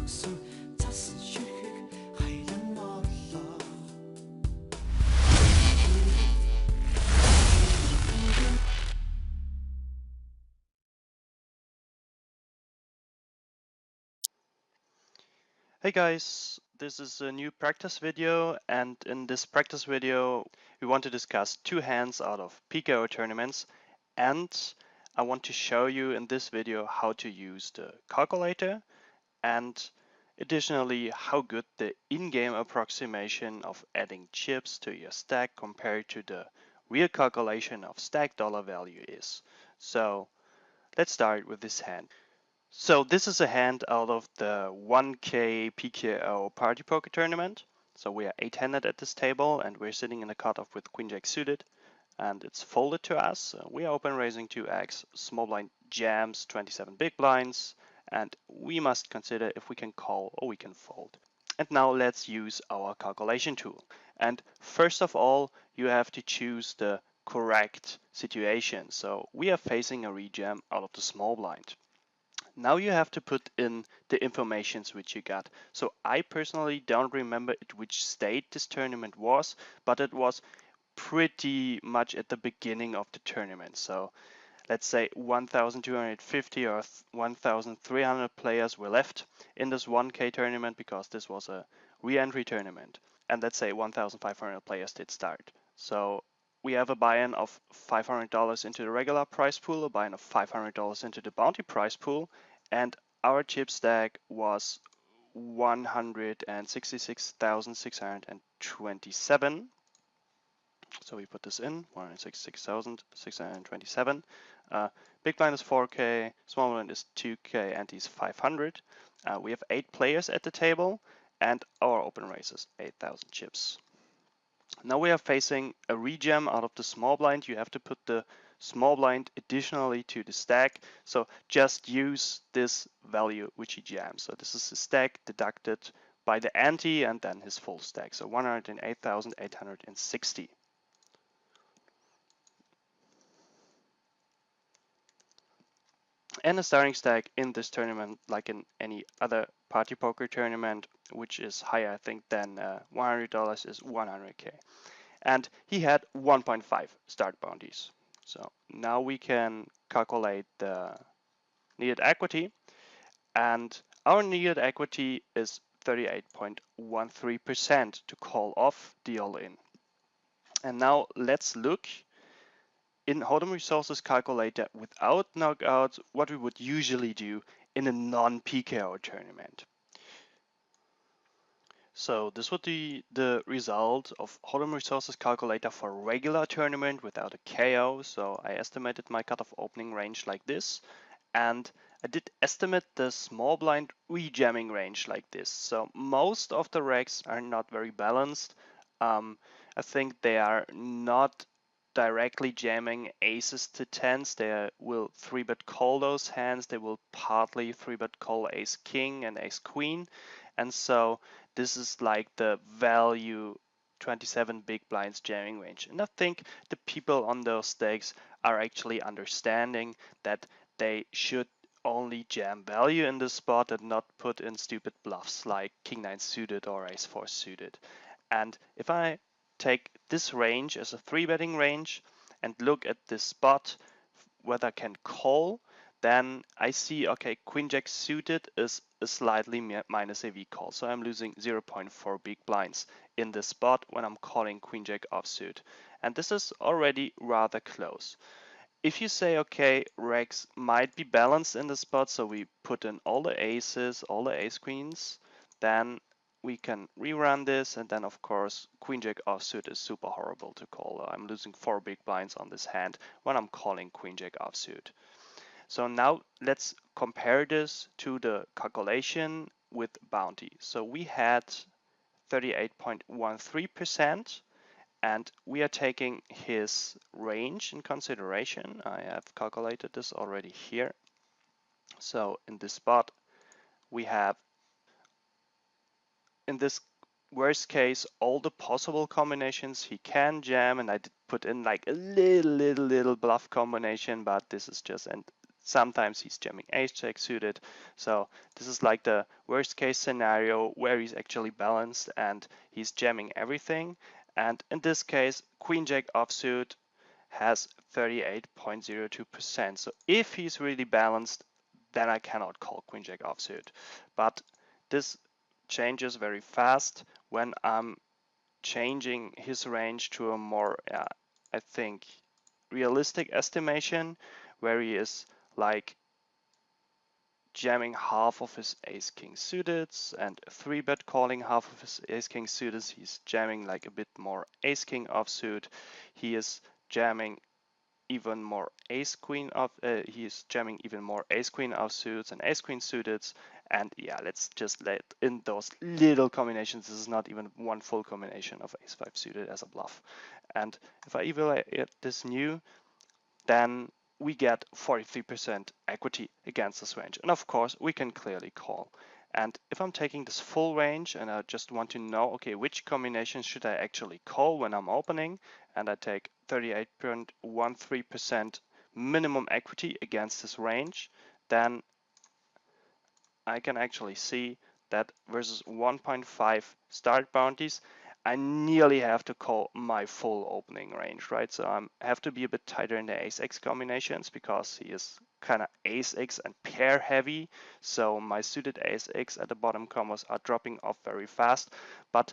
Hey guys, this is a new practice video, and in this practice video we want to discuss two hands out of PKO tournaments, and I want to show you in this video how to use the calculator and additionally how good the in-game approximation of adding chips to your stack compared to the real calculation of stack dollar value is. So let's start with this hand. So this is a hand out of the 1K PKO Party Poker Tournament. So we are 8-handed at this table and we're sitting in a cutoff with Queen Jack suited and it's folded to us. We are open raising 2x, small blind jams 27 big blinds, and we must consider if we can call or we can fold. And now let's use our calculation tool. And first of all, you have to choose the correct situation. So we are facing a rejam out of the small blind. Now you have to put in the informations which you got. So I personally don't remember at which state this tournament was, but it was pretty much at the beginning of the tournament. So let's say 1,250 or 1,300 players were left in this 1K tournament because this was a re-entry tournament. And let's say 1,500 players did start. So we have a buy-in of $500 into the regular prize pool, a buy-in of $500 into the bounty prize pool, and our chip stack was 166,627. So we put this in 166,627. Big blind is 4K, small blind is 2K, and he's 500. We have 8 players at the table, and our open raise is 8,000 chips. Now we are facing a rejam out of the small blind. You have to put the small blind additionally to the stack. So just use this value which he jams. So this is the stack deducted by the ante and then his full stack. So 108,860. And the starting stack in this tournament, like in any other party poker tournament, which is higher, I think, than $100 is 100K. And he had 1.5 start bounties. So now we can calculate the needed equity. And our needed equity is 38.13% to call off the all-in. And now let's look in Hodem Resources Calculator without knockouts what we would usually do in a non-PKO tournament. So this would be the result of Hodem Resources Calculator for a regular tournament without a KO. So I estimated my cutoff opening range like this, and I did estimate the small blind rejamming range like this. So most of the racks are not very balanced. I think they are not directly jamming aces to tens. They will 3-bet call those hands. They will partly 3-bet call ace king and ace queen. And so this is like the value 27 big blinds jamming range. And I think the people on those stakes are actually understanding that they should only jam value in this spot and not put in stupid bluffs like king 9 suited or ace 4 suited. And if I take this range as a 3-betting range and look at this spot whether I can call, then I see, okay, Queen Jack suited is a slightly minus AV call. So I'm losing 0.4 big blinds in this spot when I'm calling Queen Jack offsuit. And this is already rather close. If you say, okay, Rex might be balanced in the spot, so we put in all the aces, all the ace queens, then we can rerun this, and then of course Queen Jack offsuit is super horrible to call. I'm losing 4 big blinds on this hand when I'm calling Queen Jack offsuit. So now let's compare this to the calculation with bounty. So we had 38.13%, and we are taking his range in consideration. I have calculated this already here. So in this spot, we have in this worst case all the possible combinations he can jam, and I did put in like a little bluff combination, but this is just, and sometimes he's jamming ace-jack suited. So this is like the worst case scenario where he's actually balanced and he's jamming everything. And in this case, queen-jack offsuit has 38.02%. So if he's really balanced, then I cannot call queen-jack offsuit. But this changes very fast when I'm changing his range to a more, I think, realistic estimation, where he is like jamming half of his ace king suited and 3-bet calling half of his ace king suited. He's jamming like a bit more ace king offsuit. He is jamming even more ace queen of he's jamming even more ace queen offsuits and ace queen suited. And yeah, let's just let in those little combinations. This is not even one full combination of ace-5 suited as a bluff. And if I evaluate this new, then we get 43% equity against this range. And of course, we can clearly call. And if I'm taking this full range and I just want to know, okay, which combinations should I actually call when I'm opening, and I take 38.13% minimum equity against this range, then I can actually see that versus 1.5 start bounties, I nearly have to call my full opening range, right? So I have to be a bit tighter in the ace-x combinations because he is kind of ace-x and pair heavy. So my suited ace-x at the bottom combos are dropping off very fast. But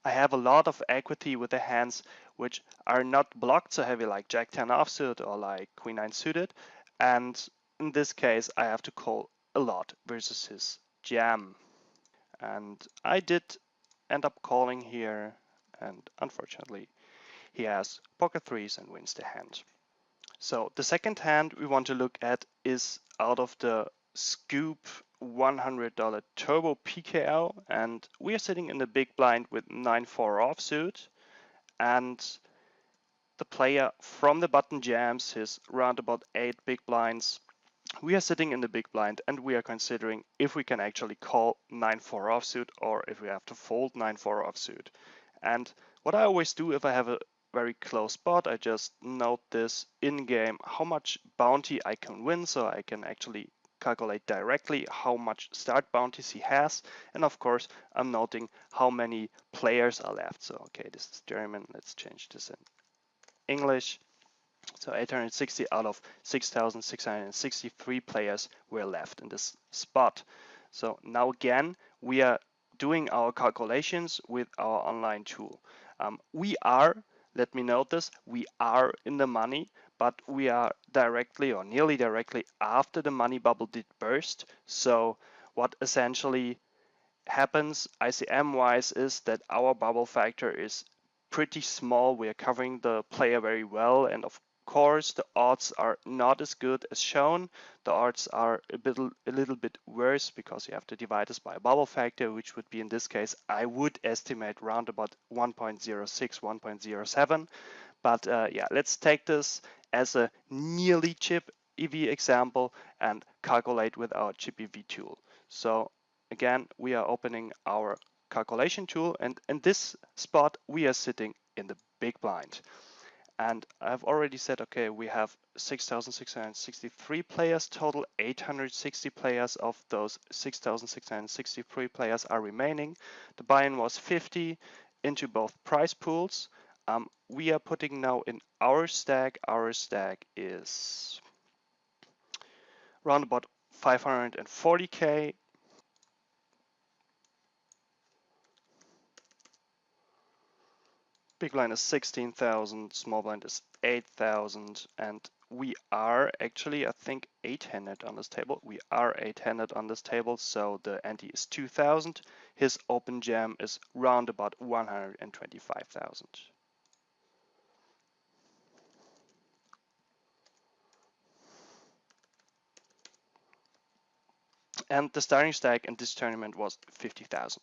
I have a lot of equity with the hands which are not blocked so heavy, like Jack-10 offsuit or like Queen-9 suited. And in this case, I have to call a lot versus his jam. And I did end up calling here, and unfortunately he has pocket threes and wins the hand. So the second hand we want to look at is out of the Scoop $100 Turbo PKO, and we are sitting in the big blind with 9-4 offsuit, and the player from the button jams his round about 8 big blinds. We are sitting in the big blind and we are considering if we can actually call 9-4 offsuit or if we have to fold 9-4 offsuit. And what I always do if I have a very close spot, I just note this in game how much bounty I can win, so I can actually calculate directly how much start bounties he has. And of course, I'm noting how many players are left. So, okay, this is German. Let's change this in English. So 860 out of 6,663 players were left in this spot. So now again, we are doing our calculations with our online tool. We are, let me note this, we are in the money, but we are directly or nearly directly after the money bubble did burst. So what essentially happens ICM wise is that our bubble factor is pretty small. We are covering the player very well, and of course the odds are not as good as shown. The odds are a little bit worse because you have to divide this by a bubble factor, which would be in this case I would estimate round about 1.06, 1.07. But yeah, let's take this as a nearly chip EV example and calculate with our chip EV tool. So again, we are opening our calculation tool, and in this spot we are sitting in the big blind. And I've already said, okay, we have 6,663 players total, 860 players of those 6,663 players are remaining. The buy-in was 50 into both price pools. We are putting now in our stack. Our stack is around about 540k. Big blind is 16,000, small blind is 8,000, and we are actually, I think, 8-handed on this table. We are 8-handed on this table, so the ante is 2,000. His open jam is round about 125,000. And the starting stack in this tournament was 50,000.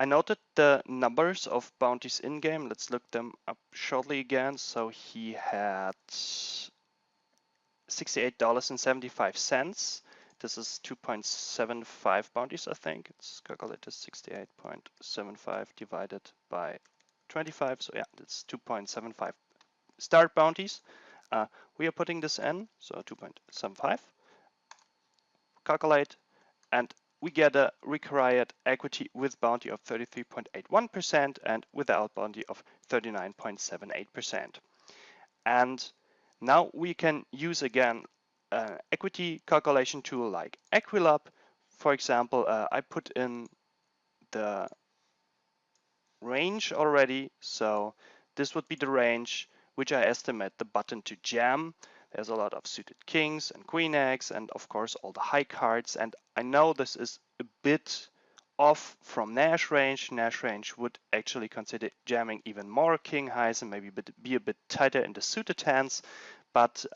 I noted the numbers of bounties in game. Let's look them up shortly again. So he had $68.75. This is 2.75 bounties, I think. It's calculated 68.75 divided by 25. So yeah, that's 2.75 start bounties. we are putting this in, so 2.75, calculate, and we get a required equity with bounty of 33.81% and without bounty of 39.78%. And now we can use again an equity calculation tool like Equilab. For example, I put in the range already, so this would be the range which I estimate the button to jam. There's a lot of suited kings and queen eggs and of course all the high cards, and I know this is a bit off from Nash range. Nash range would actually consider jamming even more king highs and maybe be a bit tighter in the suited hands. But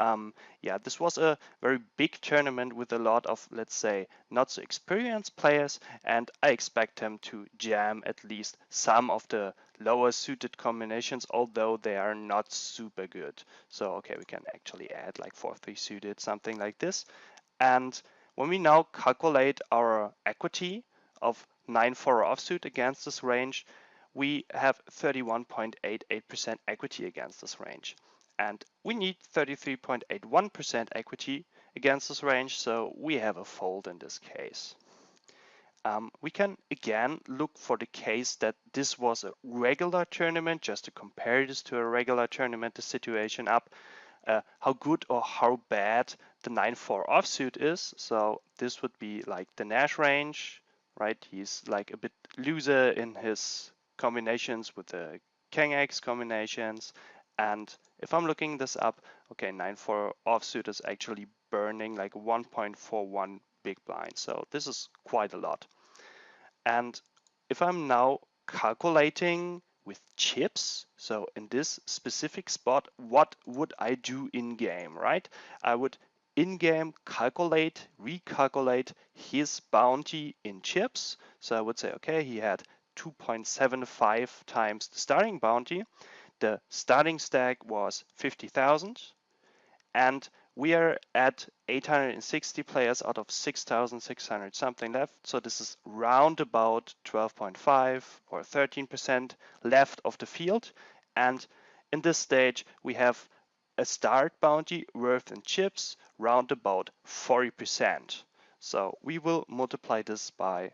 yeah, this was a very big tournament with a lot of, let's say, not so experienced players, and I expect him to jam at least some of the lower suited combinations, although they are not super good. So okay, we can actually add like 4-3 suited, something like this. And when we now calculate our equity of 9-4 offsuit against this range, we have 31.88% equity against this range. And we need 33.81% equity against this range, so we have a fold in this case. We can again look for the case that this was a regular tournament, just to compare this to a regular tournament, the situation up, how good or how bad the 9-4 offsuit is. So this would be like the Nash range, right? He's like a bit looser in his combinations with the King X combinations. And if I'm looking this up, okay, 9-4 offsuit is actually burning like 1.41 big blind. So this is quite a lot. And if I'm now calculating with chips, so in this specific spot, what would I do in game, right? I would in game recalculate his bounty in chips. So I would say, okay, he had 2.75 times the starting bounty. The starting stack was 50,000, and we are at 860 players out of 6,600 something left. So this is round about 12.5 or 13% left of the field. And in this stage, we have a start bounty worth in chips round about 40%. So we will multiply this by,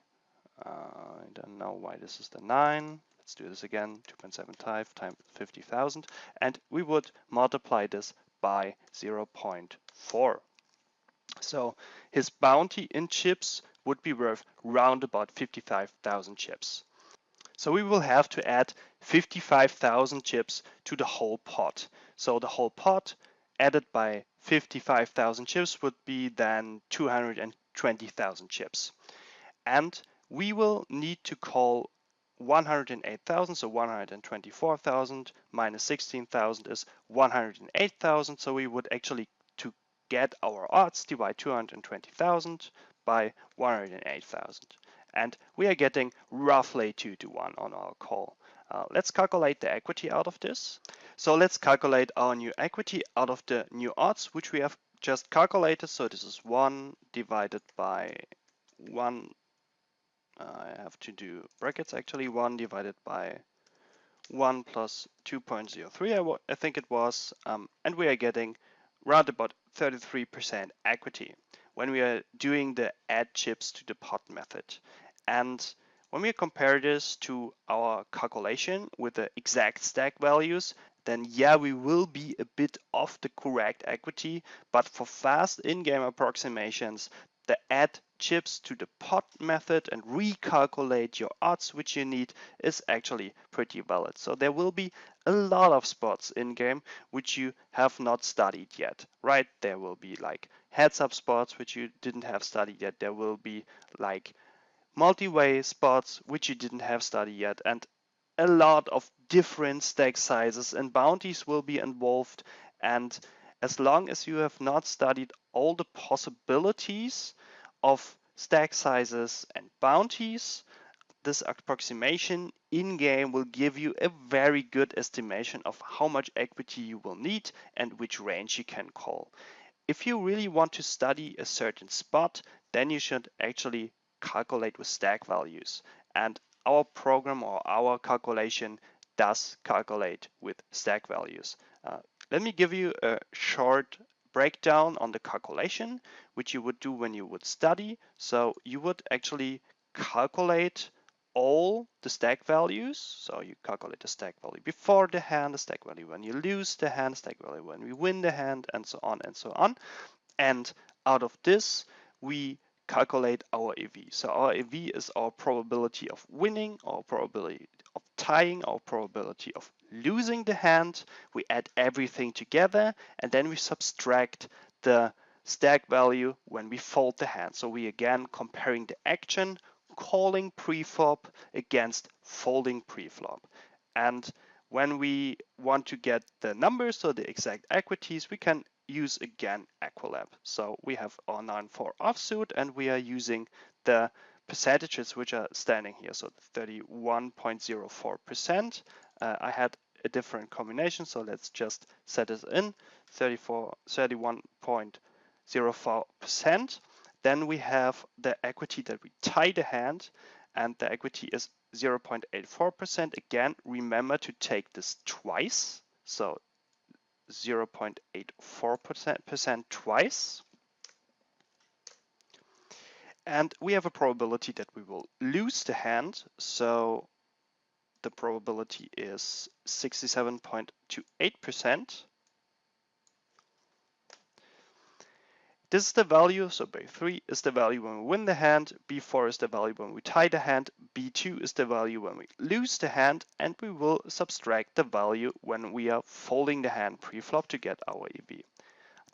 I don't know why this is the 9. Let's do this again, 2.75 times 50,000. And we would multiply this by 0.4. So his bounty in chips would be worth round about 55,000 chips. So we will have to add 55,000 chips to the whole pot. So the whole pot added by 55,000 chips would be then 220,000 chips. And we will need to call 108,000, so 124,000 minus 16,000 is 108,000. So we would actually, to get our odds, divide 220,000 by 108,000. And we are getting roughly 2-to-1 on our call. Let's calculate the equity out of this. So let's calculate our new equity out of the new odds, which we have just calculated. So this is 1 divided by 1. I have to do brackets actually, 1 divided by 1 plus 2.03, I think it was, and we are getting round about 33% equity when we are doing the add chips to the pot method. And when we compare this to our calculation with the exact stack values, then yeah, we will be a bit off the correct equity, but for fast in-game approximations, the add chips to the pot method and recalculate your odds which you need is actually pretty valid. So there will be a lot of spots in game which you have not studied yet, right? There will be like heads up spots which you didn't have studied yet. There will be like multi-way spots which you didn't have studied yet, and a lot of different stack sizes and bounties will be involved. And as long as you have not studied all the possibilities of stack sizes and bounties, this approximation in-game will give you a very good estimation of how much equity you will need and which range you can call. If you really want to study a certain spot, then you should actually calculate with stack values. And our program or our calculation does calculate with stack values. Let me give you a short breakdown on the calculation, which you would do when you would study. So you would actually calculate all the stack values. So you calculate the stack value before the hand, the stack value when you lose the hand, stack value when we win the hand, and so on and so on. And out of this, we calculate our EV. So our EV is our probability of winning, our probability of tying, our probability of losing the hand. We add everything together and then we subtract the stack value when we fold the hand. So we again comparing the action calling preflop against folding preflop. And when we want to get the numbers, so the exact equities, we can use again Equilab. So we have our 9-4 offsuit and we are using the percentages which are standing here. So 31.04%. I had a different combination, so let's just set this in 31.04%. Then we have the equity that we tie the hand, and the equity is 0.84%. Again, remember to take this twice. So 0.84% twice. And we have a probability that we will lose the hand. So the probability is 67.28%. This is the value, so B3 is the value when we win the hand, B4 is the value when we tie the hand, B2 is the value when we lose the hand, and we will subtract the value when we are folding the hand pre-flop to get our EV.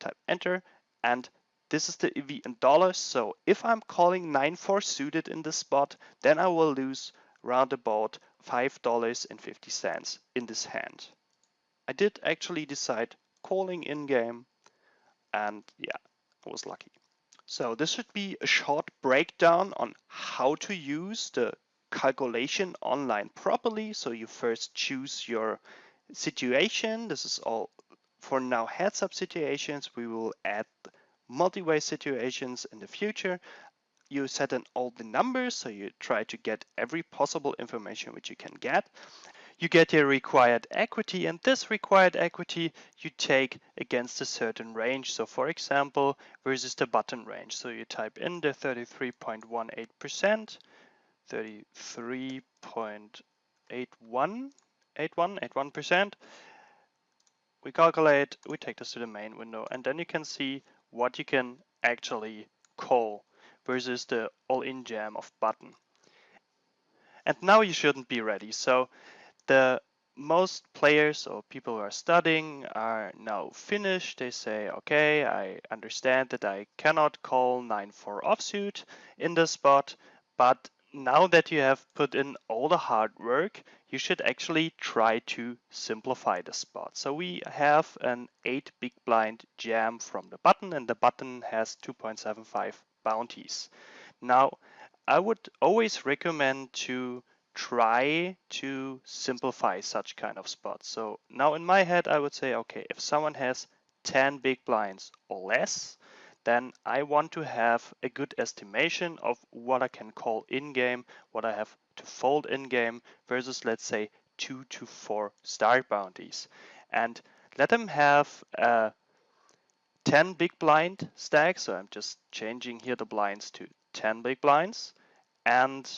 Type enter, and this is the EV in dollars, so if I'm calling 9-4 suited in this spot, then I will lose round about $5.50 in this hand. I did actually decide calling in-game, and yeah, I was lucky. So this should be a short breakdown on how to use the calculation online properly. So you first choose your situation. This is all for now heads-up situations. We will add multi-way situations in the future. You set in all the numbers, so you try to get every possible information which you can get. You get your required equity, and this required equity you take against a certain range. So for example, versus the button range. So you type in the 33.18%, 33.81%. We calculate, we take this to the main window, and then you can see what you can actually call versus the all-in jam of button. And now you shouldn't be ready. So the most players or people who are studying are now finished. They say, okay, I understand that I cannot call 9-4 offsuit in the spot, but now that you have put in all the hard work, you should actually try to simplify the spot. So we have an 8 big blind jam from the button, and the button has 2.75 bounties. Now, I would always recommend to try to simplify such kind of spots. So now in my head, I would say, okay, if someone has 10 big blinds or less, then I want to have a good estimation of what I can call in-game, what I have to fold in-game versus, let's say, 2 to 4 start bounties. And let them have a 10 big blind stack. So I'm just changing here the blinds to 10 big blinds. And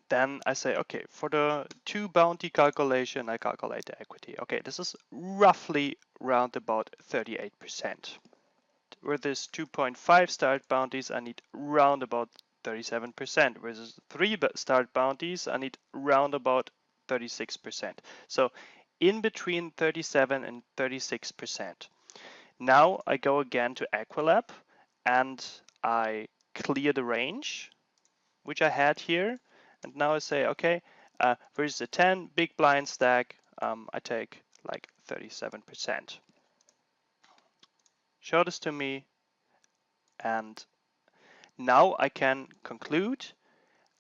then I say, okay, for the 2 bounty calculation, I calculate the equity. Okay, this is roughly round about 38%. With this 2.5 start bounties, I need round about 37%. Versus 3 start bounties, I need round about 36%. So in between 37 and 36%. Now I go again to Equilab and I clear the range, which I had here. And now I say, okay, versus a 10 big blind stack, I take like 37%. Show this to me, and now I can conclude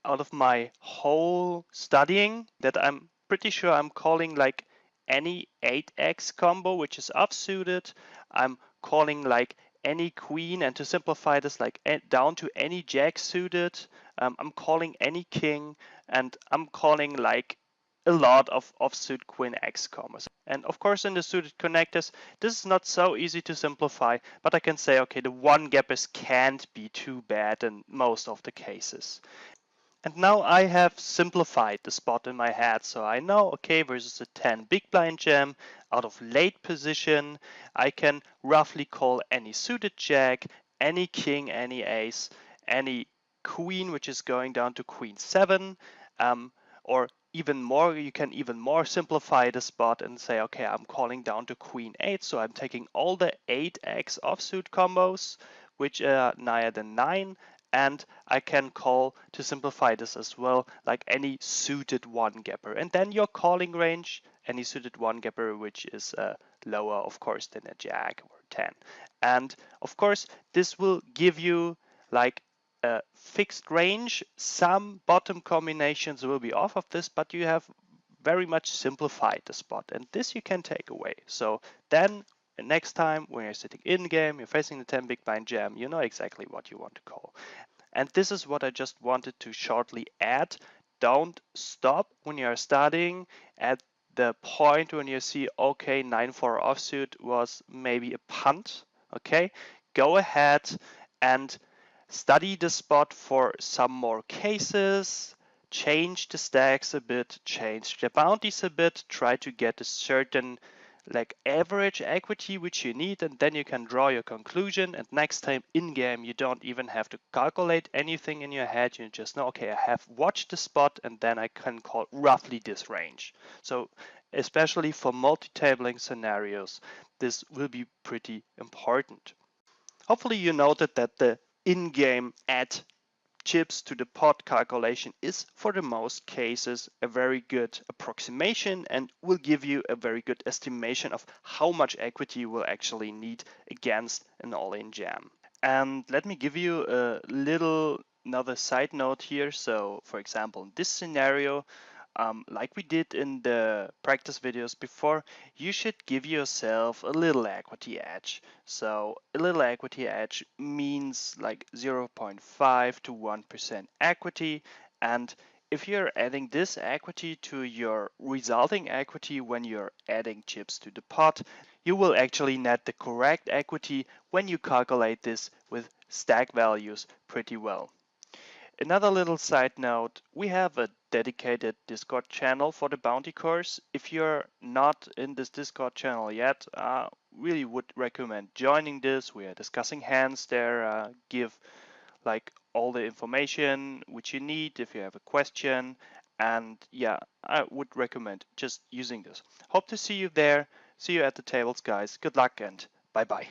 out of my whole studying that I'm pretty sure I'm calling like any 8x combo which is offsuited. I'm calling like any queen, and to simplify this, like down to any jack suited. I'm calling any king, and I'm calling like a lot of offsuit queen X combos. And of course in the suited connectors, this is not so easy to simplify, but I can say, okay, the one gappers can't be too bad in most of the cases. And now I have simplified the spot in my head, so I know, okay, versus a 10 big blind jam, out of late position, I can roughly call any suited jack, any king, any ace, any queen, which is going down to queen 7, or even more, you can even more simplify the spot and say, okay, I'm calling down to queen 8, so I'm taking all the 8x offsuit combos, which are higher than 9, and I can call, to simplify this as well, like any suited one gapper. And then your calling range, any suited one gapper, which is lower, of course, than a jack or 10. And of course, this will give you like a fixed range. Some bottom combinations will be off of this, but you have very much simplified the spot, and this you can take away. So then next time when you're sitting in game, you're facing the 10 big blind jam, you know exactly what you want to call. And this is what I just wanted to shortly add. Don't stop when you're studying at the point when you see, okay, 9-4 offsuit was maybe a punt. Okay, go ahead and study the spot for some more cases, change the stacks a bit, change the bounties a bit, try to get a certain like average equity which you need, and then you can draw your conclusion. And next time in game you don't even have to calculate anything in your head, you just know, okay, I have watched the spot and then I can call roughly this range. So especially for multi-tabling scenarios, this will be pretty important. Hopefully you noted that the in-game add chips to the pot calculation is for the most cases a very good approximation and will give you a very good estimation of how much equity you will actually need against an all-in jam. And let me give you a little another side note here. So for example, in this scenario, like we did in the practice videos before, you should give yourself a little equity edge. So a little equity edge means like 0.5 to 1% equity. And if you're adding this equity to your resulting equity when you're adding chips to the pot, you will actually net the correct equity when you calculate this with stack values pretty well. Another little side note, we have a dedicated Discord channel for the bounty course. If you're not in this Discord channel yet, really would recommend joining this. We are discussing hands there, give like all the information which you need if you have a question. And yeah, I would recommend just using this. Hope to see you there. See you at the tables, guys. Good luck and bye bye.